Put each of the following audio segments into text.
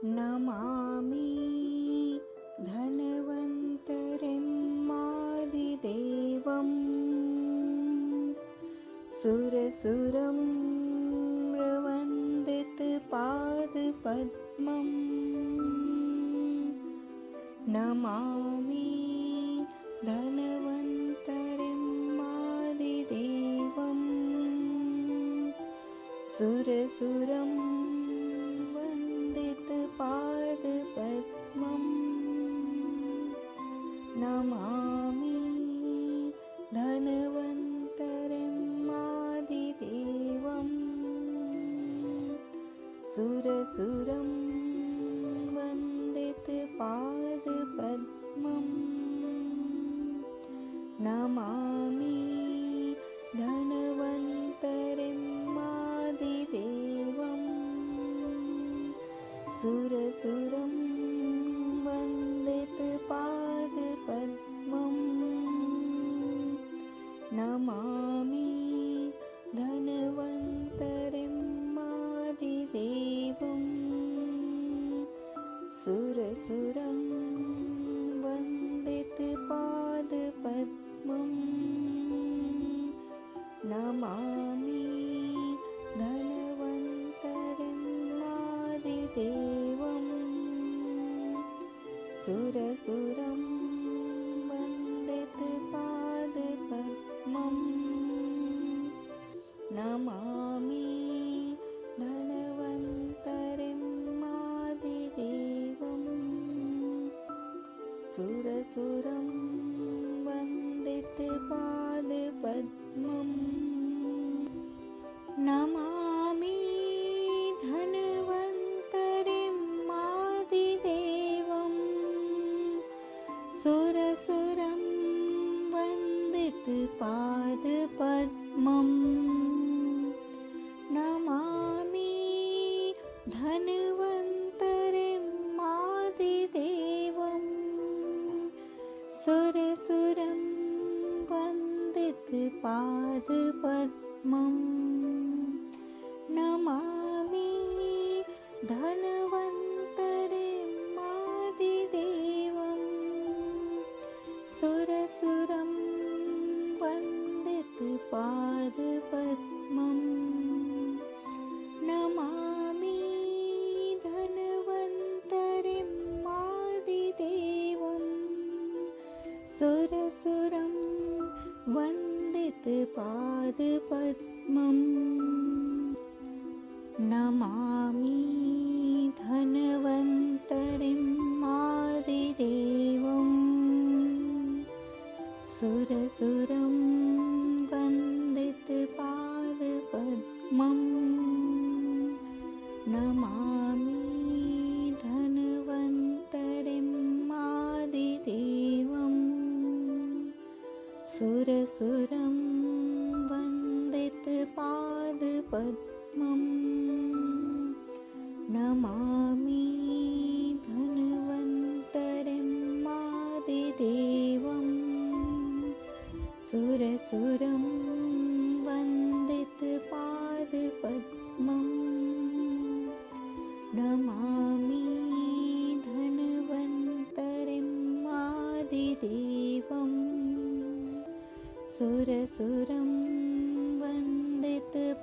Namami धन्वन्तरिमादिदेवम् सुरसुरं रवन्दितपादपद्मम् Namami धन्वन्तरिमादिदेवम् सुरसुरं वन्दितपादपद्मम् Namami धन्वन्तरिमादिदेवम् सुरसुरं वन्दितपादपद्मम् Namami धन्वन्तरिमादिदेवम् सुरसुरं वन्दितपादपद्मम् Namami धन्वन्तरिमादिदेवम् सुरसुरं वन्दितपादपद्मम् Namami धन्वन्तरिमादिदेवम् सुरसुरं वन्दितपादपद्मम् Namami धन्वन्तरिमादिदेवम् सुरसुरं वन्दितपादपद्मम् Namami धन्वन्तरिमादिदेवम् सुरसुरं वन्दितपादपद्मम् Namami धन्वन्तरिमादिदेवम् सुरसुरं वन्दितपादपद्मम् Namami धन्वन्तरिमादिदेवम् सुरसुरं वन्दितपादपद्मम् Namami धन्वन्तरिमादिदेवम् सुरसुरं वन्दितपादपद्मम् Namami धन्वन्तरिमादिदेवम् सुरसुरं वन्दितपादपद्मम् Namami धन्वन्तरिमादिदेवम् सुरसुरं वन्दितपादपद्मम् Namami धन्वन्तरिमादिदेवम् सुरसुरं वन्दितपादपद्मम् Namami धन्वन्तरिमादिदेवम् सुरसुरं वन्दितपादपद्मम्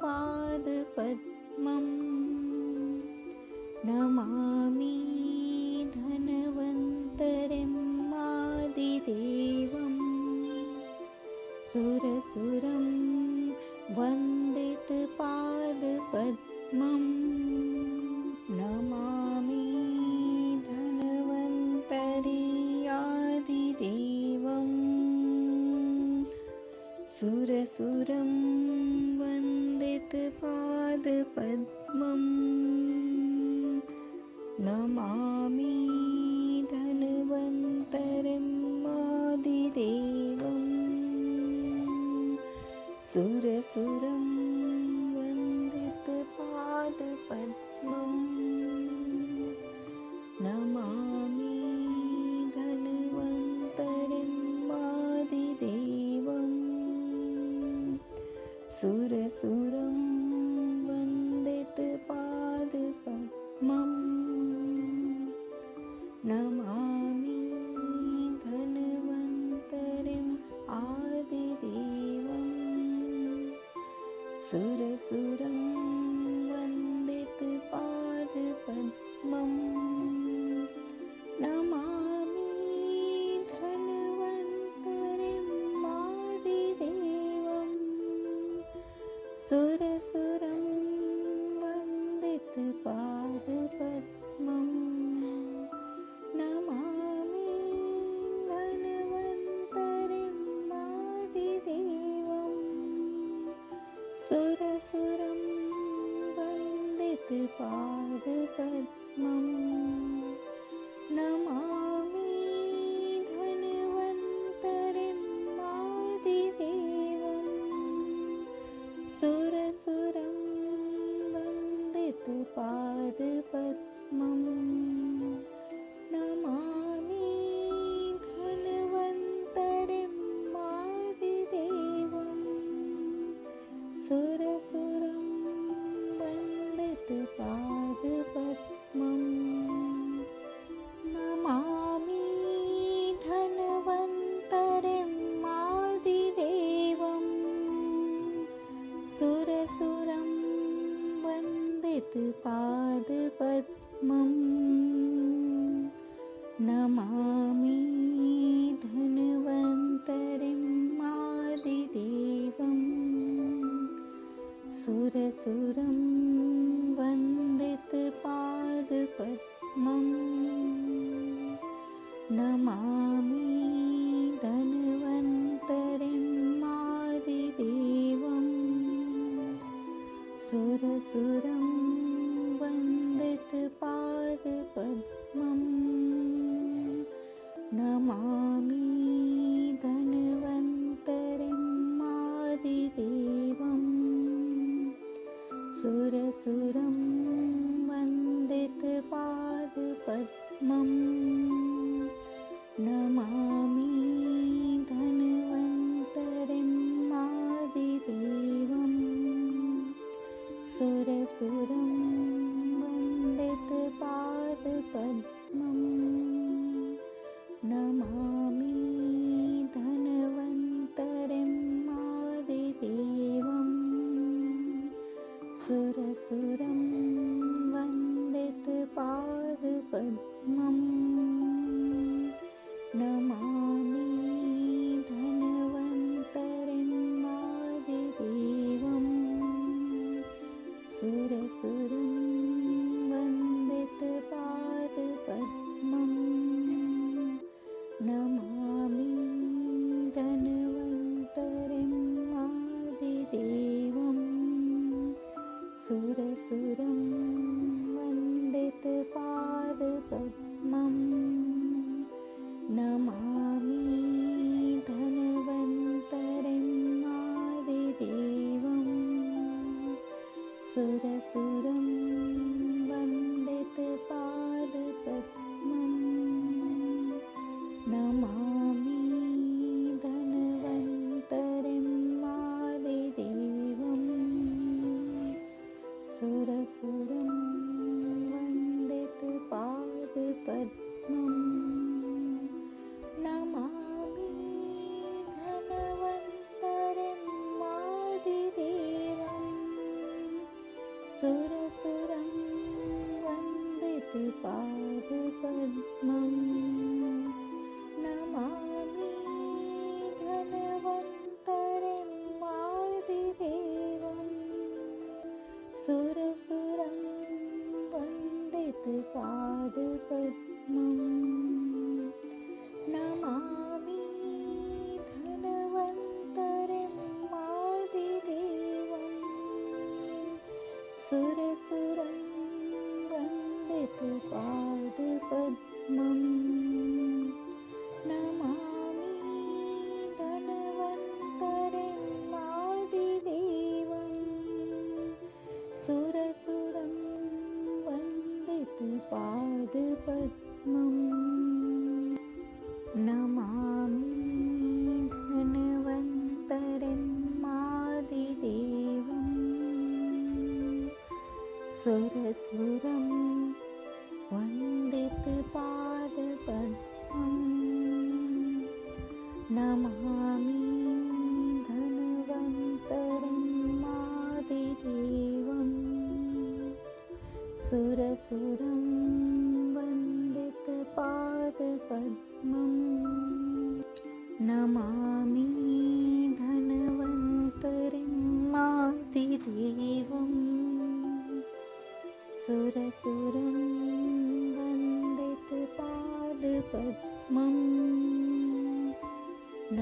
Namami धन्वन्तरिमादिदेवम् सुरसुरं वन्दितपादपद्मम् Namami धन्वन्तरिमादिदेवम् सुरसुरं वन्दितपादपद्मम् Namami धन्वन्तरिमादिदेवम् सुरसुरं वन्दितपादपद्मम् Namami धन्वन्तरिमादिदेवम् सुरसुरं वन्दितपादपद्मम् Namami धन्वन्तरिमादिदेवं सुरसुरं वन्दितपादपद्मं Namami धन्वन्तरिमादिदेवं सुरसुरं वन्दितपादपद्मं Namami धन्वन्तरिमादिदेवं सुरसुरं वन्दितपादपद्मं Namami धन्वन्तरिमादिदेवं सुरसुरं वन्दितपादपद्मं Namami धन्वन्तरिमादिदेवं सुरसुरं वन्दितपादपद्मं Namami धन्वन्तरिमादिदेवं सुरसुरं वन्दितपादपद्मं Namami धन्वन्तरिमादिदेवं सुरसुरं वन्दितपादपद्मं Namami धन्वन्तरिमादिदेवं सुरसुरं वन्दितपादपद्मं Namami धन्वन्तरिमादिदेवं सुरसुरं वन्दितपादपद्मं Namami धन्वन्तरिमादिदेवं सुरसुरं वन्दितपादपद्मं Namami धन्वन्तरिमादिदेवं सुरसुरं वन्दितपादपद्मं Namami धन्वन्तरिमादिदेवं सुरसुरं वन्दितपादपद्मं Namami धन्वन्तरिमादिदेवं सुरसुरं वन्दितपादपद्मं Namami धन्वन्तरिमादिदेवं सुरसुरं वन्दितपादपद्मं Namami धन्वन्तरिमादिदेवं सुरसुरं वन्दितपादपद्मं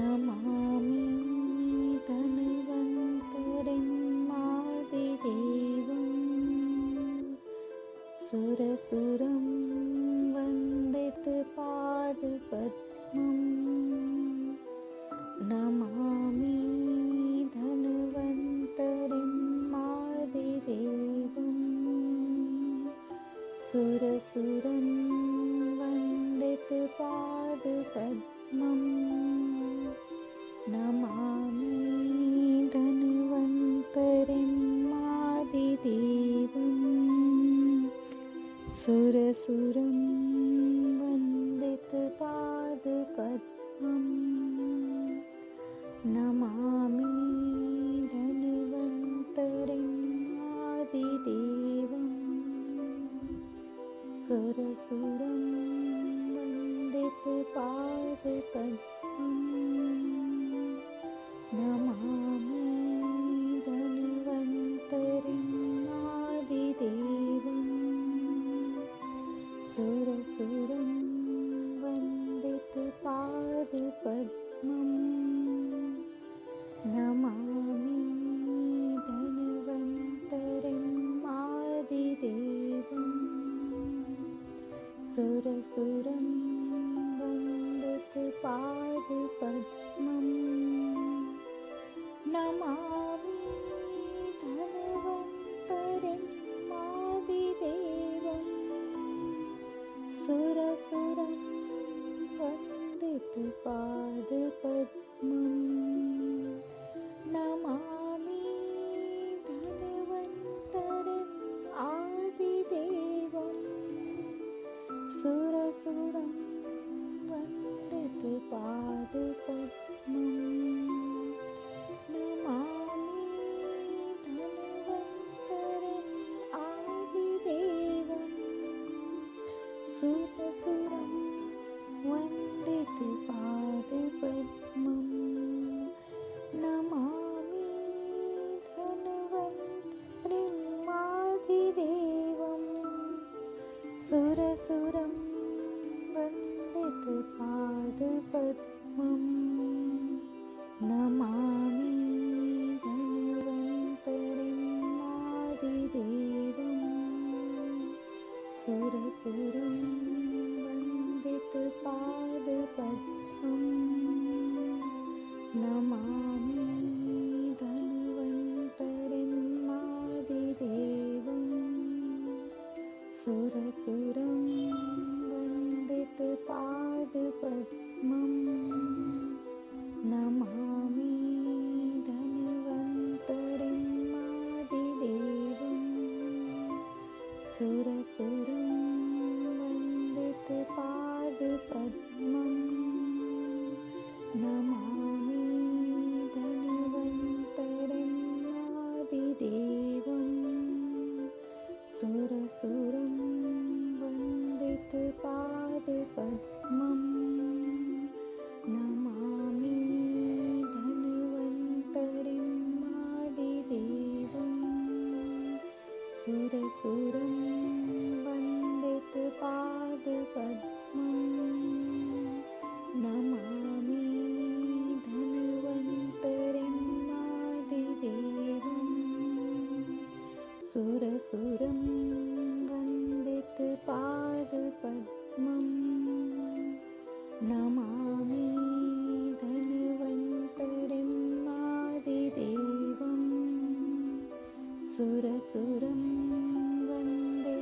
Namami धन्वन्तरिमादिदेवं सुरसुरं वन्दितपादपद्मं Namami धन्वन्तरिमादिदेवं सुरसुरं वन्दितपादपद्मं Namami धन्वन्तरिमादिदेवं सुरसुरं वन्दितपादपद्मं Namami धन्वन्तरिमादिदेवं सुरसुरं वन्दितपादपद्मं Namami धन्वन्तरिमादिदेवं सुरसुरं वन्दितपादपद्मं Namami धन्वन्तरिम् आदिदेवम् सुरसुरं वन्दितपादपद्मं Namami धन्वन्तरिम् आदिदेवम् सुरसुरं वन्दितपादपद्मं Namami धन्वन्तरिम् आदिदेवम् सुरसुरं वन्दितपादपद्मं Namami धन्वन्तरिम् आदिदेवम् सुरसुरं वन्दितपादपद्मं Namami धन्वन्तरिम् आदिदेवम् सुरसुरं वन्दितपादपद्मं Namami धन्वन्तरिम् आदिदेवम् सुरसुरं वन्दितपादपद्मं Namami धन्वन्तरिम् आदिदेवम् सुरसुरं वन्दितपादपद्मं Namami धन्वन्तरिम् आदिदेवम् सुरसुरं वन्दितपादपद्मं Namami धन्वन्तरिम् आदिदेवम् सुरसुरं वन्दितपादपद्मं Namami धन्वन्तरिम् आदिदेवम् सुरसुरं वन्दितपादपद्मं Namami धन्वन्तरिम् आदिदेवम् सुरसुरं वन्दितपादपद्मं Namami धन्वन्तरिम् आदिदेवम् सुरसुरं वन्दितपादपद्मं